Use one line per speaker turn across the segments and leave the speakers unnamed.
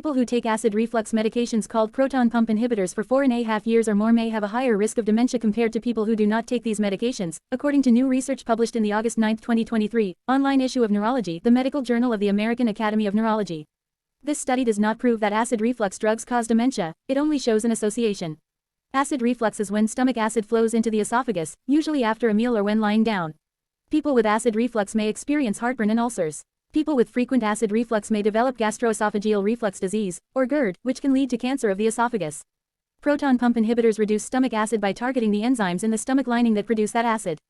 People who take acid reflux medications called proton pump inhibitors for 4.5 years or more may have a higher risk of dementia compared to people who do not take these medications, according to new research published in the August 9, 2023, online issue of Neurology, the Medical Journal of the American Academy of Neurology. This study does not prove that acid reflux drugs cause dementia, it only shows an association. Acid reflux is when stomach acid flows into the esophagus, usually after a meal or when lying down. People with acid reflux may experience heartburn and ulcers. People with frequent acid reflux may develop gastroesophageal reflux disease, or GERD, which can lead to cancer of the esophagus. Proton pump inhibitors reduce stomach acid by targeting the enzymes in the stomach lining that produce that acid.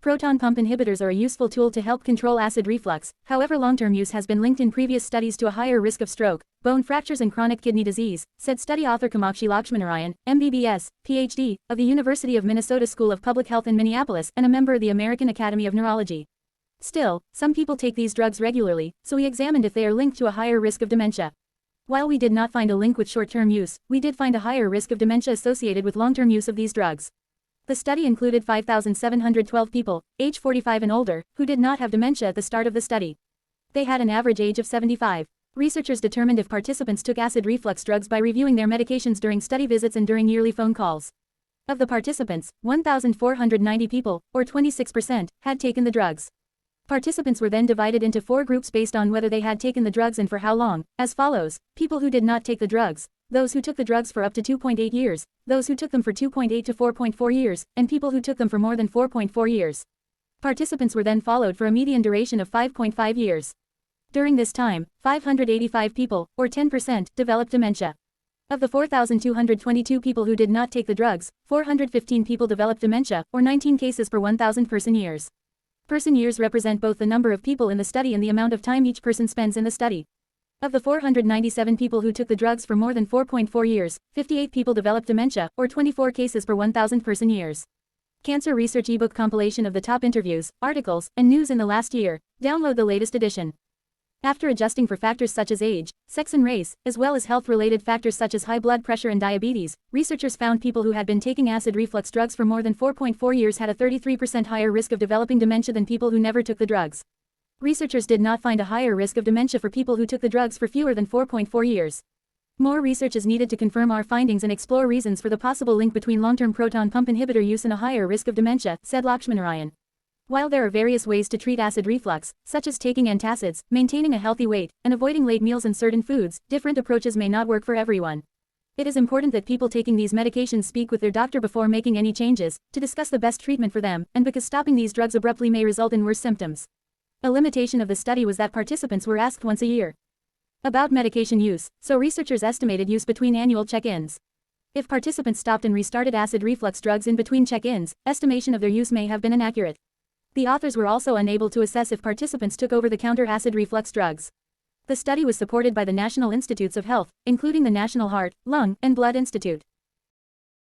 Proton pump inhibitors are a useful tool to help control acid reflux, however long-term use has been linked in previous studies to a higher risk of stroke, bone fractures and chronic kidney disease, said study author Kamakshi Lakshmanarayan, MBBS, PhD, of the University of Minnesota School of Public Health in Minneapolis and a member of the American Academy of Neurology. Still, some people take these drugs regularly, so we examined if they are linked to a higher risk of dementia. While we did not find a link with short-term use, we did find a higher risk of dementia associated with long-term use of these drugs. The study included 5,712 people, age 45 and older, who did not have dementia at the start of the study. They had an average age of 75. Researchers determined if participants took acid reflux drugs by reviewing their medications during study visits and during yearly phone calls. Of the participants, 1,490 people, or 26%, had taken the drugs. Participants were then divided into 4 groups based on whether they had taken the drugs and for how long, as follows: people who did not take the drugs, those who took the drugs for up to 2.8 years, those who took them for 2.8 to 4.4 years, and people who took them for more than 4.4 years. Participants were then followed for a median duration of 5.5 years. During this time, 585 people, or 10%, developed dementia. Of the 4,222 people who did not take the drugs, 415 people developed dementia, or 19 cases per 1,000 person years. Person years represent both the number of people in the study and the amount of time each person spends in the study. Of the 497 people who took the drugs for more than 4.4 years, 58 people developed dementia, or 24 cases per 1,000 person years. Cancer Research ebook compilation of the top interviews, articles, and news in the last year. Download the latest edition. After adjusting for factors such as age, sex and race, as well as health-related factors such as high blood pressure and diabetes, researchers found people who had been taking acid reflux drugs for more than 4.4 years had a 33% higher risk of developing dementia than people who never took the drugs. Researchers did not find a higher risk of dementia for people who took the drugs for fewer than 4.4 years. More research is needed to confirm our findings and explore reasons for the possible link between long-term proton pump inhibitor use and a higher risk of dementia, said Lakshmanarayan. While there are various ways to treat acid reflux, such as taking antacids, maintaining a healthy weight, and avoiding late meals and certain foods, different approaches may not work for everyone. It is important that people taking these medications speak with their doctor before making any changes, to discuss the best treatment for them, and because stopping these drugs abruptly may result in worse symptoms. A limitation of the study was that participants were asked once a year about medication use, so researchers estimated use between annual check-ins. If participants stopped and restarted acid reflux drugs in between check-ins, estimation of their use may have been inaccurate. The authors were also unable to assess if participants took over-the-counter acid reflux drugs. The study was supported by the National Institutes of Health, including the National Heart, Lung, and Blood Institute.